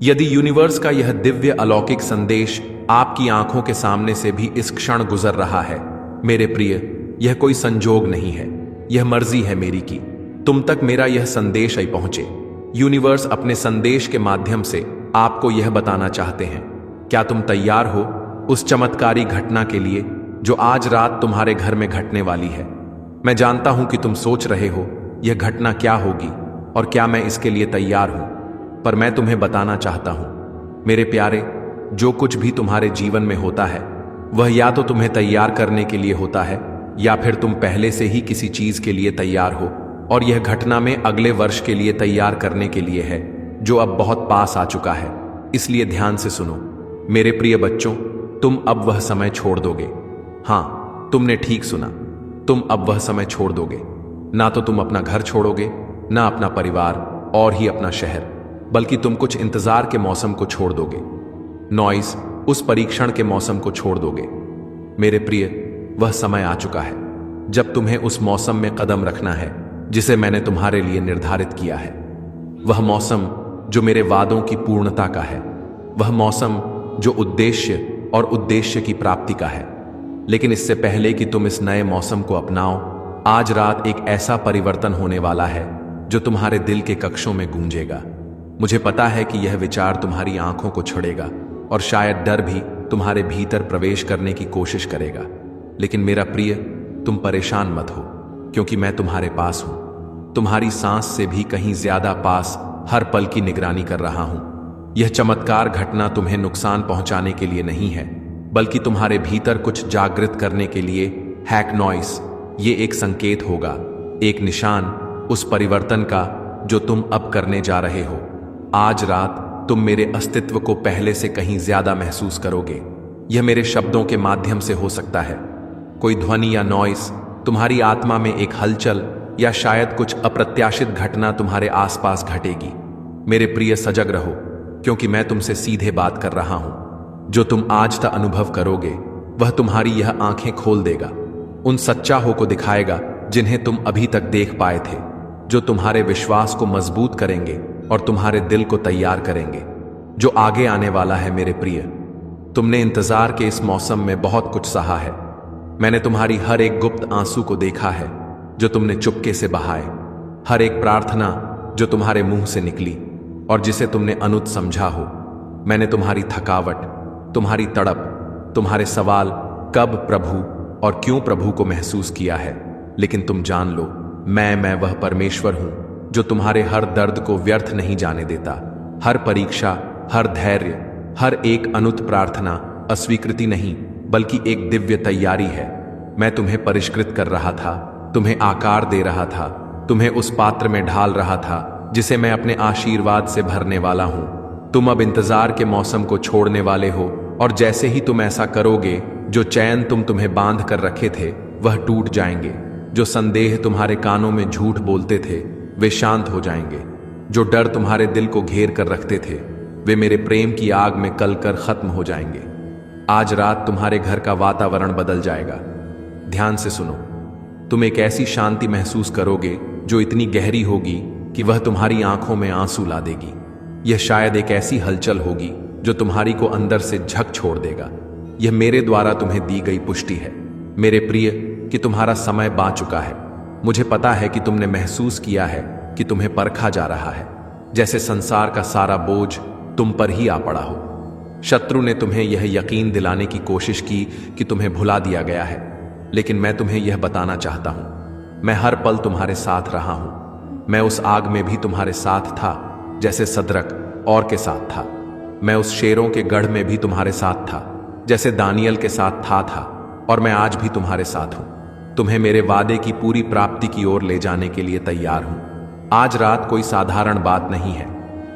यदि यूनिवर्स का यह दिव्य अलौकिक संदेश आपकी आंखों के सामने से भी इस क्षण गुजर रहा है, मेरे प्रिय, यह कोई संजोग नहीं है, यह मर्जी है मेरी की तुम तक मेरा यह संदेश ही पहुंचे। यूनिवर्स अपने संदेश के माध्यम से आपको यह बताना चाहते हैं। क्या तुम तैयार हो उस चमत्कारी घटना के लिए जो आज रात तुम्हारे घर में घटने वाली है? मैं जानता हूं कि तुम सोच रहे हो यह घटना क्या होगी और क्या मैं इसके लिए तैयार हूं, पर मैं तुम्हें बताना चाहता हूं मेरे प्यारे, जो कुछ भी तुम्हारे जीवन में होता है वह या तो तुम्हें तैयार करने के लिए होता है या फिर तुम पहले से ही किसी चीज के लिए तैयार हो, और यह घटना में अगले वर्ष के लिए तैयार करने के लिए है जो अब बहुत पास आ चुका है। इसलिए ध्यान से सुनो मेरे प्रिय बच्चों, तुम अब वह समय छोड़ दोगे। हां, तुमने ठीक सुना, तुम अब वह समय छोड़ दोगे। ना तो तुम अपना घर छोड़ोगे, ना अपना परिवार और ही अपना शहर, बल्कि तुम कुछ इंतजार के मौसम को छोड़ दोगे, नॉइस, उस परीक्षण के मौसम को छोड़ दोगे। मेरे प्रिय, वह समय आ चुका है जब तुम्हें उस मौसम में कदम रखना है जिसे मैंने तुम्हारे लिए निर्धारित किया है। वह मौसम जो मेरे वादों की पूर्णता का है, वह मौसम जो उद्देश्य और उद्देश्य की प्राप्ति का है। लेकिन इससे पहले कि तुम इस नए मौसम को अपनाओ, आज रात एक ऐसा परिवर्तन होने वाला है जो तुम्हारे दिल के कक्षों में गूंजेगा। मुझे पता है कि यह विचार तुम्हारी आंखों को छुड़ेगा और शायद डर भी तुम्हारे भीतर प्रवेश करने की कोशिश करेगा। लेकिन मेरा प्रिय, तुम परेशान मत हो, क्योंकि मैं तुम्हारे पास हूं, तुम्हारी सांस से भी कहीं ज्यादा पास, हर पल की निगरानी कर रहा हूं। यह चमत्कार घटना तुम्हें नुकसान पहुंचाने के लिए नहीं है, बल्कि तुम्हारे भीतर कुछ जागृत करने के लिए। हैक नॉइस, ये एक संकेत होगा, एक निशान उस परिवर्तन का जो तुम अब करने जा रहे हो। आज रात तुम मेरे अस्तित्व को पहले से कहीं ज्यादा महसूस करोगे। यह मेरे शब्दों के माध्यम से हो सकता है, कोई ध्वनि या नॉइस, तुम्हारी आत्मा में एक हलचल, या शायद कुछ अप्रत्याशित घटना तुम्हारे आसपास घटेगी। मेरे प्रिय, सजग रहो, क्योंकि मैं तुमसे सीधे बात कर रहा हूं। जो तुम आज तक अनुभव करोगे वह तुम्हारी यह आंखें खोल देगा, उन सच्चाइयों को दिखाएगा जिन्हें तुम अभी तक देख पाए थे, जो तुम्हारे विश्वास को मजबूत करेंगे और तुम्हारे दिल को तैयार करेंगे जो आगे आने वाला है। मेरे प्रिय, तुमने इंतजार के इस मौसम में बहुत कुछ सहा है। मैंने तुम्हारी हर एक गुप्त आंसू को देखा है जो तुमने चुपके से बहाए, हर एक प्रार्थना जो तुम्हारे मुंह से निकली और जिसे तुमने अनुत समझा हो। मैंने तुम्हारी थकावट, तुम्हारी तड़प, तुम्हारे सवाल कब प्रभु और क्यों प्रभु को महसूस किया है। लेकिन तुम जान लो, मैं वह परमेश्वर हूं जो तुम्हारे हर दर्द को व्यर्थ नहीं जाने देता। हर परीक्षा, हर धैर्य, हर एक अनुत प्रार्थना अस्वीकृति नहीं, बल्कि एक दिव्य तैयारी है। मैं तुम्हें परिष्कृत कर रहा था, तुम्हें आकार दे रहा था, तुम्हें उस पात्र में ढाल रहा था जिसे मैं अपने आशीर्वाद से भरने वाला हूं। तुम अब इंतजार के मौसम को छोड़ने वाले हो, और जैसे ही तुम ऐसा करोगे, जो चैन तुम्हें बांध कर रखे थे वह टूट जाएंगे। जो संदेह तुम्हारे कानों में झूठ बोलते थे वे शांत हो जाएंगे। जो डर तुम्हारे दिल को घेर कर रखते थे वे मेरे प्रेम की आग में कल कर खत्म हो जाएंगे। आज रात तुम्हारे घर का वातावरण बदल जाएगा। ध्यान से सुनो, तुम एक ऐसी शांति महसूस करोगे जो इतनी गहरी होगी कि वह तुम्हारी आंखों में आंसू ला देगी। यह शायद एक ऐसी हलचल होगी जो तुम्हारी को अंदर से झक छोड़ देगा। यह मेरे द्वारा तुम्हें दी गई पुष्टि है मेरे प्रिय कि तुम्हारा समय बा चुका है। मुझे पता है कि तुमने महसूस किया है कि तुम्हें परखा जा रहा है, जैसे संसार का सारा बोझ तुम पर ही आ पड़ा हो। शत्रु ने तुम्हें यह यकीन दिलाने की कोशिश की कि तुम्हें भुला दिया गया है, लेकिन मैं तुम्हें यह बताना चाहता हूं, मैं हर पल तुम्हारे साथ रहा हूं। मैं उस आग में भी तुम्हारे साथ था जैसे सदरक और के साथ था। मैं उस शेरों के गढ़ में भी तुम्हारे साथ था जैसे दानियल के साथ था, और मैं आज भी तुम्हारे साथ हूं, तुम्हें मेरे वादे की पूरी प्राप्ति की ओर ले जाने के लिए तैयार हूं। आज रात कोई साधारण बात नहीं है,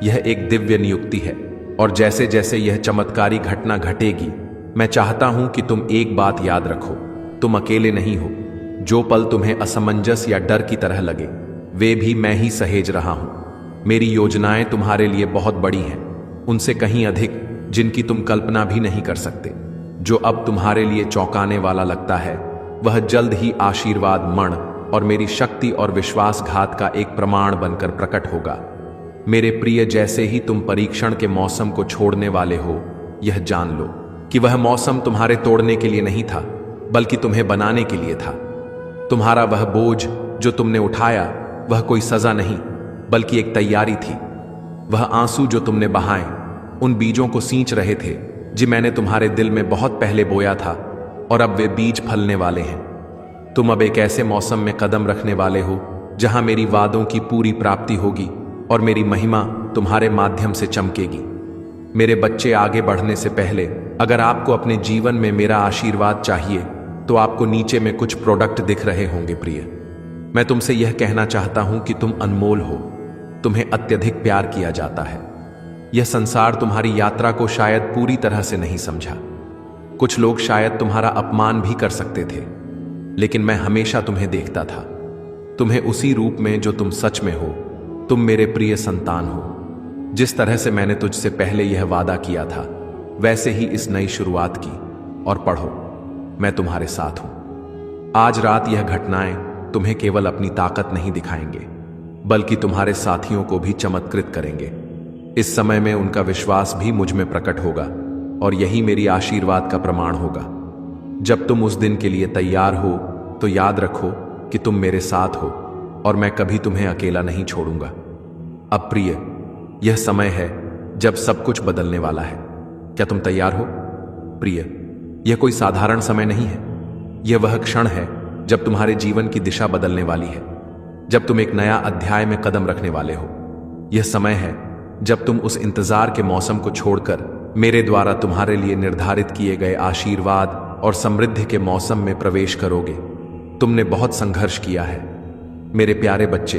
यह एक दिव्य नियुक्ति है, और जैसे जैसे यह चमत्कारी घटना घटेगी, मैं चाहता हूं कि तुम एक बात याद रखो, तुम अकेले नहीं हो। जो पल तुम्हें असमंजस या डर की तरह लगे वे भी मैं ही सहेज रहा हूं। मेरी योजनाएं तुम्हारे लिए बहुत बड़ी हैं, उनसे कहीं अधिक, जिनकी तुम कल्पना भी नहीं कर सकते। जो अब तुम्हारे लिए चौंकाने वाला लगता है वह जल्द ही आशीर्वाद, मण और मेरी शक्ति और विश्वासघात का एक प्रमाण बनकर प्रकट होगा। मेरे प्रिय, जैसे ही तुम परीक्षण के मौसम को छोड़ने वाले हो, यह जान लो कि वह मौसम तुम्हारे तोड़ने के लिए नहीं था, बल्कि तुम्हें बनाने के लिए था। तुम्हारा वह बोझ जो तुमने उठाया, वह कोई सजा नहीं, बल्कि एक तैयारी थी। वह आंसू जो तुमने बहाए, उन बीजों को सींच रहे थे जी मैंने तुम्हारे दिल में बहुत पहले बोया था, और अब वे बीज फलने वाले हैं। तुम अब एक ऐसे मौसम में कदम रखने वाले हो जहां मेरी वादों की पूरी प्राप्ति होगी और मेरी महिमा तुम्हारे माध्यम से चमकेगी। मेरे बच्चे, आगे बढ़ने से पहले अगर आपको अपने जीवन में मेरा आशीर्वाद चाहिए तो आपको नीचे में कुछ प्रोडक्ट दिख रहे होंगे। प्रिय, मैं तुमसे यह कहना चाहता हूं कि तुम अनमोल हो, तुम्हें अत्यधिक प्यार किया जाता है। यह संसार तुम्हारी यात्रा को शायद पूरी तरह से नहीं समझा। कुछ लोग शायद तुम्हारा अपमान भी कर सकते थे, लेकिन मैं हमेशा तुम्हें देखता था, तुम्हें उसी रूप में जो तुम सच में हो। तुम मेरे प्रिय संतान हो। जिस तरह से मैंने तुझसे पहले यह वादा किया था, वैसे ही इस नई शुरुआत की और पढ़ो, मैं तुम्हारे साथ हूं। आज रात यह घटनाएं तुम्हें केवल अपनी ताकत नहीं दिखाएंगे, बल्कि तुम्हारे साथियों को भी चमत्कृत करेंगे। इस समय में उनका विश्वास भी मुझ में प्रकट होगा, और यही मेरी आशीर्वाद का प्रमाण होगा। जब तुम उस दिन के लिए तैयार हो तो याद रखो कि तुम मेरे साथ हो, और मैं कभी तुम्हें अकेला नहीं छोड़ूंगा। अब प्रिय, यह समय है जब सब कुछ बदलने वाला है। क्या तुम तैयार हो? प्रिय, यह कोई साधारण समय नहीं है। यह वह क्षण है जब तुम्हारे जीवन की दिशा बदलने वाली है, जब तुम एक नया अध्याय में कदम रखने वाले हो। यह समय है जब तुम उस इंतजार के मौसम को छोड़कर मेरे द्वारा तुम्हारे लिए निर्धारित किए गए आशीर्वाद और समृद्धि के मौसम में प्रवेश करोगे। तुमने बहुत संघर्ष किया है मेरे प्यारे बच्चे।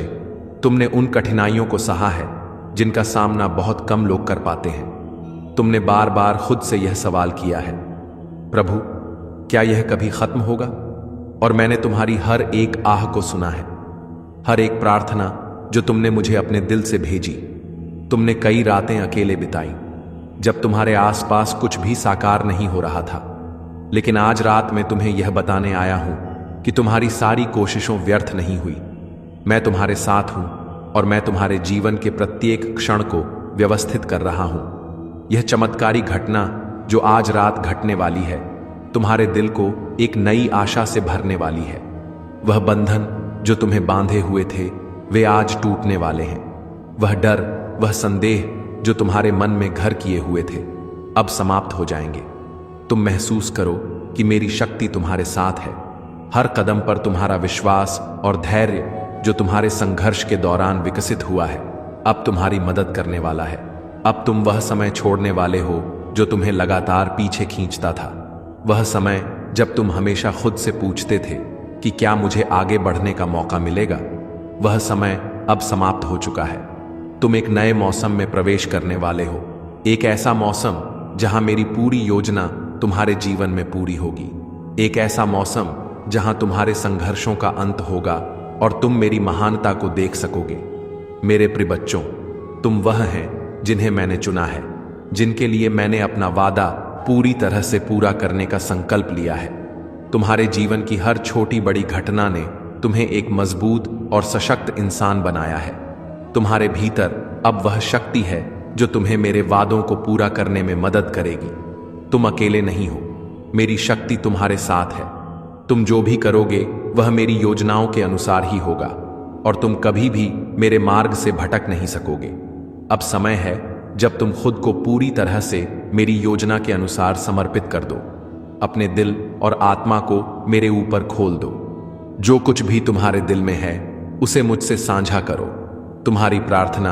तुमने उन कठिनाइयों को सहा है जिनका सामना बहुत कम लोग कर पाते हैं। तुमने बार बार खुद से यह सवाल किया है, प्रभु, क्या यह कभी खत्म होगा? और मैंने तुम्हारी हर एक आह को सुना है, हर एक प्रार्थना जो तुमने मुझे अपने दिल से भेजी। तुमने कई रातें अकेले बिताई जब तुम्हारे आसपास कुछ भी साकार नहीं हो रहा था, लेकिन आज रात मैं तुम्हें यह बताने आया हूं कि तुम्हारी सारी कोशिशों व्यर्थ नहीं हुई। मैं तुम्हारे साथ हूं और मैं तुम्हारे जीवन के प्रत्येक क्षण को व्यवस्थित कर रहा हूं। यह चमत्कारी घटना जो आज रात घटने वाली है, तुम्हारे दिल को एक नई आशा से भरने वाली है। वह बंधन जो तुम्हें बांधे हुए थे, वे आज टूटने वाले हैं। वह डर, वह संदेह जो तुम्हारे मन में घर किए हुए थे, अब समाप्त हो जाएंगे। तुम महसूस करो कि मेरी शक्ति तुम्हारे साथ है। हर कदम पर तुम्हारा विश्वास और धैर्य जो तुम्हारे संघर्ष के दौरान विकसित हुआ है, अब तुम्हारी मदद करने वाला है। अब तुम वह समय छोड़ने वाले हो जो तुम्हें लगातार पीछे खींचता था। वह समय जब तुम हमेशा खुद से पूछते थे कि क्या मुझे आगे बढ़ने का मौका मिलेगा, वह समय अब समाप्त हो चुका है। तुम एक नए मौसम में प्रवेश करने वाले हो, एक ऐसा मौसम जहां मेरी पूरी योजना तुम्हारे जीवन में पूरी होगी। एक ऐसा मौसम जहां तुम्हारे संघर्षों का अंत होगा और तुम मेरी महानता को देख सकोगे। मेरे प्रिय बच्चों, तुम वह हैं जिन्हें मैंने चुना है, जिनके लिए मैंने अपना वादा पूरी तरह से पूरा करने का संकल्प लिया है। तुम्हारे जीवन की हर छोटी बड़ी घटना ने तुम्हें एक मजबूत और सशक्त इंसान बनाया है। तुम्हारे भीतर अब वह शक्ति है जो तुम्हें मेरे वादों को पूरा करने में मदद करेगी। तुम अकेले नहीं हो, मेरी शक्ति तुम्हारे साथ है। तुम जो भी करोगे वह मेरी योजनाओं के अनुसार ही होगा, और तुम कभी भी मेरे मार्ग से भटक नहीं सकोगे। अब समय है जब तुम खुद को पूरी तरह से मेरी योजना के अनुसार समर्पित कर दो। अपने दिल और आत्मा को मेरे ऊपर खोल दो। जो कुछ भी तुम्हारे दिल में है उसे मुझसे साझा करो। तुम्हारी प्रार्थना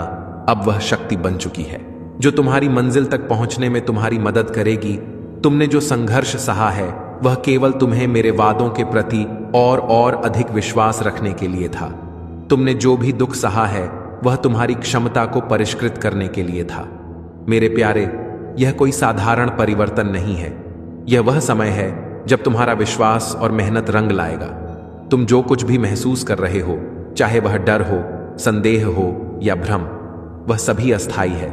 अब वह शक्ति बन चुकी है जो तुम्हारी मंजिल तक पहुंचने में तुम्हारी मदद करेगी। तुमने जो संघर्ष सहा है वह केवल तुम्हें मेरे वादों के प्रति और अधिक विश्वास रखने के लिए था। तुमने जो भी दुख सहा है वह तुम्हारी क्षमता को परिष्कृत करने के लिए था। मेरे प्यारे, यह कोई साधारण परिवर्तन नहीं है। यह वह समय है जब तुम्हारा विश्वास और मेहनत रंग लाएगा। तुम जो कुछ भी महसूस कर रहे हो, चाहे वह डर हो, संदेह हो या भ्रम, वह सभी अस्थायी है।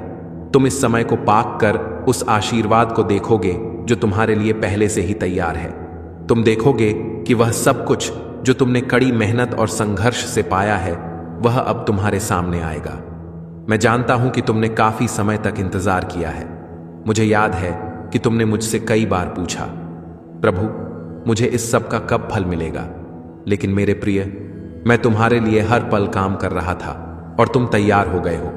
तुम इस समय को पाक कर उस आशीर्वाद को देखोगे जो तुम्हारे लिए पहले से ही तैयार है। तुम देखोगे कि वह सब कुछ जो तुमने कड़ी मेहनत और संघर्ष से पाया है, वह अब तुम्हारे सामने आएगा। मैं जानता हूं कि तुमने काफी समय तक इंतजार किया है। मुझे याद है कि तुमने मुझसे कई बार पूछा, प्रभु मुझे इस सब का कब फल मिलेगा। लेकिन मेरे प्रिय, मैं तुम्हारे लिए हर पल काम कर रहा था और तुम तैयार हो गए हो।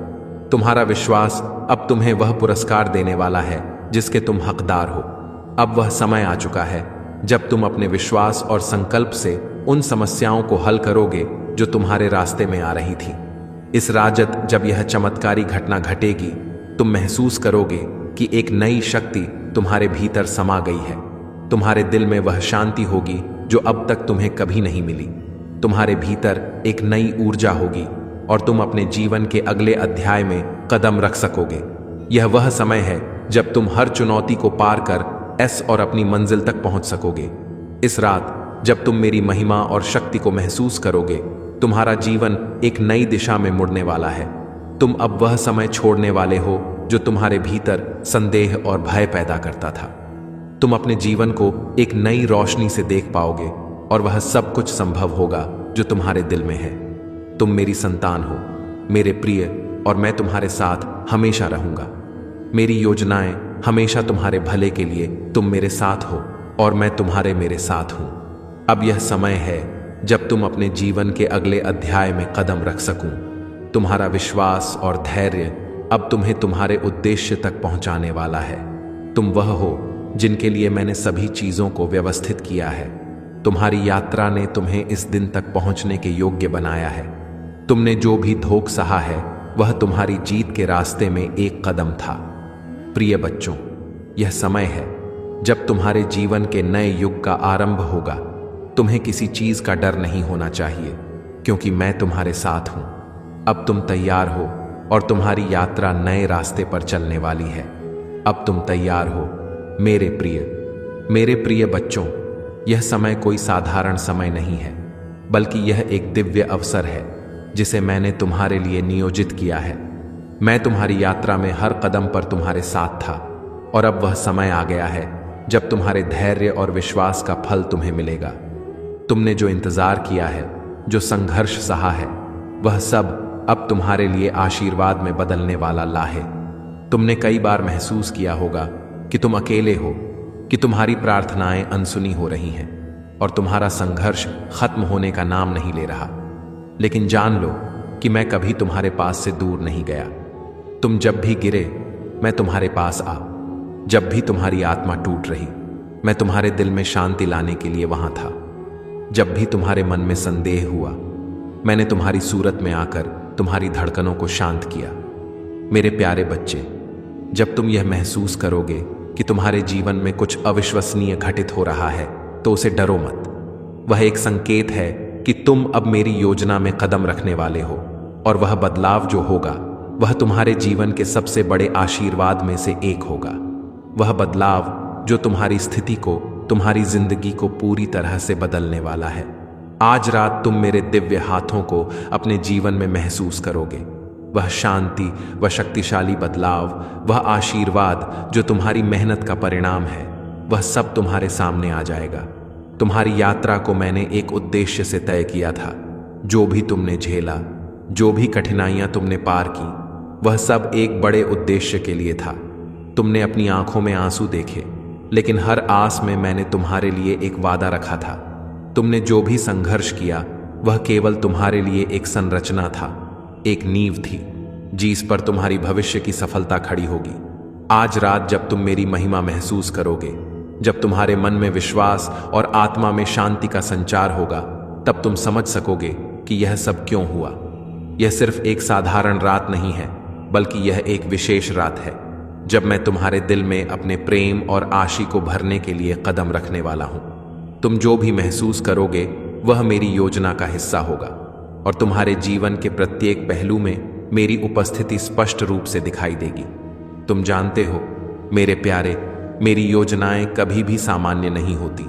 तुम्हारा विश्वास अब तुम्हें वह पुरस्कार देने वाला है जिसके तुम हकदार हो। अब वह समय आ चुका है जब तुम अपने विश्वास और संकल्प से उन समस्याओं को हल करोगे जो तुम्हारे रास्ते में आ रही थी। इस राजत जब यह चमत्कारी घटना घटेगी, तुम महसूस करोगे कि एक नई शक्ति तुम्हारे भीतर समा गई है। तुम्हारे दिल में वह शांति होगी जो अब तक तुम्हें कभी नहीं मिली। तुम्हारे भीतर एक नई ऊर्जा होगी और तुम अपने जीवन के अगले अध्याय में कदम रख सकोगे। यह वह समय है जब तुम हर चुनौती को पार कर और अपनी मंजिल तक पहुंच सकोगे। इस रात जब तुम मेरी महिमा और शक्ति को महसूस करोगे, तुम्हारा जीवन एक नई दिशा में मुड़ने वाला है। तुम अब वह समय छोड़ने वाले हो जो तुम्हारे भीतर संदेह और भय पैदा करता था। तुम अपने जीवन को एक नई रोशनी से देख पाओगे और वह सब कुछ संभव होगा जो तुम्हारे दिल में है। तुम मेरी संतान हो, मेरे प्रिय, और मैं तुम्हारे साथ हमेशा रहूंगा। मेरी योजनाएं हमेशा तुम्हारे भले के लिए, तुम मेरे साथ हो और मैं तुम्हारे मेरे साथ हूं। अब यह समय है जब तुम अपने जीवन के अगले अध्याय में कदम रख सकूं। तुम्हारा विश्वास और धैर्य अब तुम्हें तुम्हारे उद्देश्य तक पहुंचाने वाला है। तुम वह हो जिनके लिए मैंने सभी चीजों को व्यवस्थित किया है। तुम्हारी यात्रा ने तुम्हें इस दिन तक पहुंचने के योग्य बनाया है। तुमने जो भी धोख सहा है वह तुम्हारी जीत के रास्ते में एक कदम था। प्रिय बच्चों, यह समय है जब तुम्हारे जीवन के नए युग का आरंभ होगा। तुम्हें किसी चीज का डर नहीं होना चाहिए, क्योंकि मैं तुम्हारे साथ हूं। अब तुम तैयार हो और तुम्हारी यात्रा नए रास्ते पर चलने वाली है। अब तुम तैयार हो मेरे प्रिय बच्चों। यह समय कोई साधारण समय नहीं है, बल्कि यह एक दिव्य अवसर है जिसे मैंने तुम्हारे लिए नियोजित किया है। मैं तुम्हारी यात्रा में हर कदम पर तुम्हारे साथ था और अब वह समय आ गया है जब तुम्हारे धैर्य और विश्वास का फल तुम्हें मिलेगा। तुमने जो इंतजार किया है, जो संघर्ष सहा है, वह सब अब तुम्हारे लिए आशीर्वाद में बदलने वाला लाहे। तुमने कई बार महसूस किया होगा कि तुम अकेले हो, कि तुम्हारी प्रार्थनाएं अनसुनी हो रही हैं और तुम्हारा संघर्ष खत्म होने का नाम नहीं ले रहा। लेकिन जान लो कि मैं कभी तुम्हारे पास से दूर नहीं गया। तुम जब भी गिरे, मैं तुम्हारे पास आ। जब भी तुम्हारी आत्मा टूट रही, मैं तुम्हारे दिल में शांति लाने के लिए वहां था। जब भी तुम्हारे मन में संदेह हुआ, मैंने तुम्हारी सूरत में आकर तुम्हारी धड़कनों को शांत किया। मेरे प्यारे बच्चे, जब तुम यह महसूस करोगे कि तुम्हारे जीवन में कुछ अविश्वसनीय घटित हो रहा है, तो उसे डरो मत। वह एक संकेत है कि तुम अब मेरी योजना में कदम रखने वाले हो, और वह बदलाव जो होगा वह तुम्हारे जीवन के सबसे बड़े आशीर्वाद में से एक होगा। वह बदलाव जो तुम्हारी स्थिति को, तुम्हारी जिंदगी को पूरी तरह से बदलने वाला है। आज रात तुम मेरे दिव्य हाथों को अपने जीवन में महसूस करोगे। वह शांति, वह शक्तिशाली बदलाव, वह आशीर्वाद जो तुम्हारी मेहनत का परिणाम है, वह सब तुम्हारे सामने आ जाएगा। तुम्हारी यात्रा को मैंने एक उद्देश्य से तय किया था। जो भी तुमने झेला, जो भी कठिनाइयां तुमने पार की, वह सब एक बड़े उद्देश्य के लिए था। तुमने अपनी आंखों में आंसू देखे, लेकिन हर आस में मैंने तुम्हारे लिए एक वादा रखा था। तुमने जो भी संघर्ष किया, वह केवल तुम्हारे लिए एक संरचना था, एक नींव थी जिस पर तुम्हारी भविष्य की सफलता खड़ी होगी। आज रात जब तुम मेरी महिमा महसूस करोगे, जब तुम्हारे मन में विश्वास और आत्मा में शांति का संचार होगा, तब तुम समझ सकोगे कि यह सब क्यों हुआ। यह सिर्फ एक साधारण रात नहीं है, बल्कि यह एक विशेष रात है जब मैं तुम्हारे दिल में अपने प्रेम और आशी को भरने के लिए कदम रखने वाला हूं। तुम जो भी महसूस करोगे वह मेरी योजना का हिस्सा होगा, और तुम्हारे जीवन के प्रत्येक पहलू में मेरी उपस्थिति स्पष्ट रूप से दिखाई देगी। तुम जानते हो मेरे प्यारे, मेरी योजनाएं कभी भी सामान्य नहीं होती।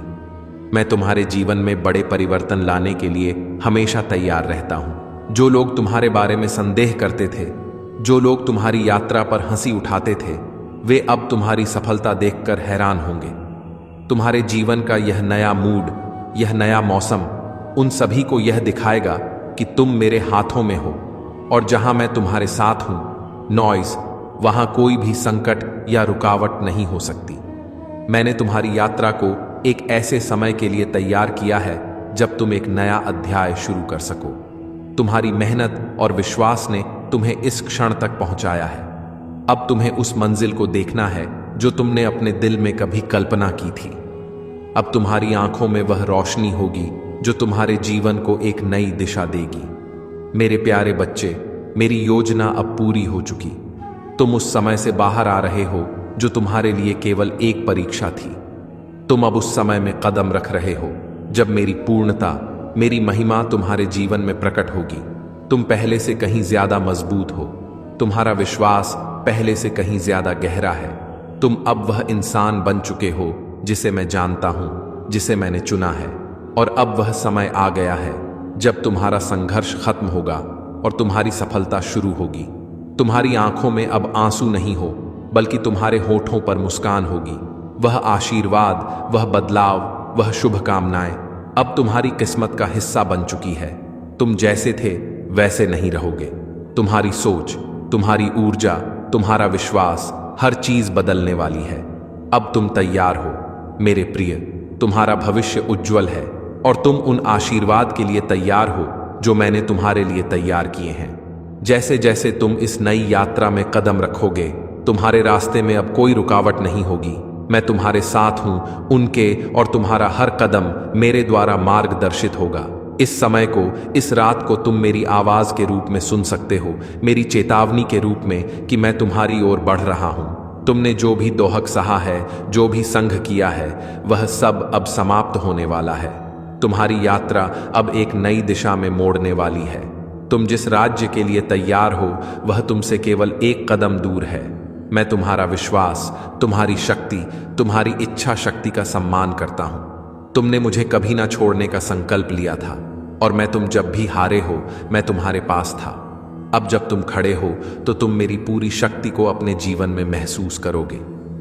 मैं तुम्हारे जीवन में बड़े परिवर्तन लाने के लिए हमेशा तैयार रहता हूं। जो लोग तुम्हारे बारे में संदेह करते थे, जो लोग तुम्हारी यात्रा पर हंसी उठाते थे, वे अब तुम्हारी सफलता देखकर हैरान होंगे। तुम्हारे जीवन का यह नया मूड, यह नया मौसम उन सभी को यह दिखाएगा कि तुम मेरे हाथों में हो। और जहां मैं तुम्हारे साथ हूं, नॉइज, वहां कोई भी संकट या रुकावट नहीं हो सकती। मैंने तुम्हारी यात्रा को एक ऐसे समय के लिए तैयार किया है जब तुम एक नया अध्याय शुरू कर सको। तुम्हारी मेहनत और विश्वास ने तुम्हें इस क्षण तक पहुंचाया है। अब तुम्हें उस मंजिल को देखना है जो तुमने अपने दिल में कभी कल्पना की थी। अब तुम्हारी आंखों में वह रोशनी होगी जो तुम्हारे जीवन को एक नई दिशा देगी। मेरे प्यारे बच्चे, मेरी योजना अब पूरी हो चुकी। तुम उस समय से बाहर आ रहे हो जो तुम्हारे लिए केवल एक परीक्षा थी। तुम अब उस समय में कदम रख रहे हो जब मेरी पूर्णता, मेरी महिमा तुम्हारे जीवन में प्रकट होगी। तुम पहले से कहीं ज्यादा मजबूत हो। तुम्हारा विश्वास पहले से कहीं ज्यादा गहरा है। तुम अब वह इंसान बन चुके हो जिसे मैं जानता हूं, जिसे मैंने चुना है। और अब वह समय आ गया है जब तुम्हारा संघर्ष खत्म होगा और तुम्हारी सफलता शुरू होगी। तुम्हारी आंखों में अब आंसू नहीं हो, बल्कि तुम्हारे होठों पर मुस्कान होगी। वह आशीर्वाद, वह बदलाव, वह शुभकामनाएं अब तुम्हारी किस्मत का हिस्सा बन चुकी है। तुम जैसे थे वैसे नहीं रहोगे। तुम्हारी सोच, तुम्हारी ऊर्जा, तुम्हारा विश्वास, हर चीज बदलने वाली है। अब तुम तैयार हो मेरे प्रिय। तुम्हारा भविष्य उज्जवल है और तुम उन आशीर्वाद के लिए तैयार हो जो मैंने तुम्हारे लिए तैयार किए हैं। जैसे जैसे तुम इस नई यात्रा में कदम रखोगे, तुम्हारे रास्ते में अब कोई रुकावट नहीं होगी। मैं तुम्हारे साथ हूं, उनके और तुम्हारा हर कदम मेरे द्वारा मार्गदर्शित होगा। इस समय को, इस रात को तुम मेरी आवाज के रूप में सुन सकते हो, मेरी चेतावनी के रूप में कि मैं तुम्हारी ओर बढ़ रहा हूं। तुमने जो भी दोहक सहा है, जो भी संघ किया है, वह सब अब समाप्त होने वाला है। तुम्हारी यात्रा अब एक नई दिशा में मोड़ने वाली है। तुम जिस राज्य के लिए तैयार हो, वह तुमसे केवल एक कदम दूर है। मैं तुम्हारा विश्वास, तुम्हारी शक्ति, तुम्हारी इच्छा शक्ति का सम्मान करता हूं। तुमने मुझे कभी ना छोड़ने का संकल्प लिया था और तुम जब भी हारे हो, मैं तुम्हारे पास था। अब जब तुम खड़े हो तो तुम मेरी पूरी शक्ति को अपने जीवन में महसूस करोगे।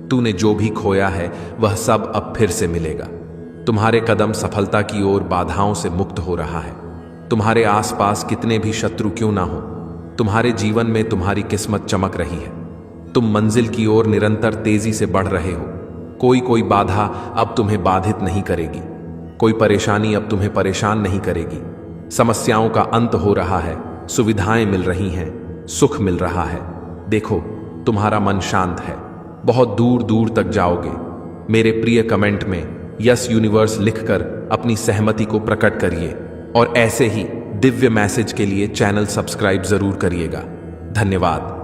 तूने जो भी खोया है वह सब अब फिर से मिलेगा। तुम्हारे कदम सफलता की ओर बाधाओं से मुक्त हो रहा है। तुम्हारे आसपास कितने भी शत्रु क्यों ना हो, तुम्हारे जीवन में तुम्हारी किस्मत चमक रही है। तुम मंजिल की ओर निरंतर तेजी से बढ़ रहे हो। कोई बाधा अब तुम्हें बाधित नहीं करेगी। कोई परेशानी अब तुम्हें परेशान नहीं करेगी। समस्याओं का अंत हो रहा है, सुविधाएं मिल रही हैं, सुख मिल रहा है। देखो, तुम्हारा मन शांत है। बहुत दूर दूर तक जाओगे। मेरे प्रिय कमेंट में यस यूनिवर्स लिखकर अपनी सहमति को प्रकट करिए और ऐसे ही दिव्य मैसेज के लिए चैनल सब्सक्राइब जरूर करिएगा। धन्यवाद।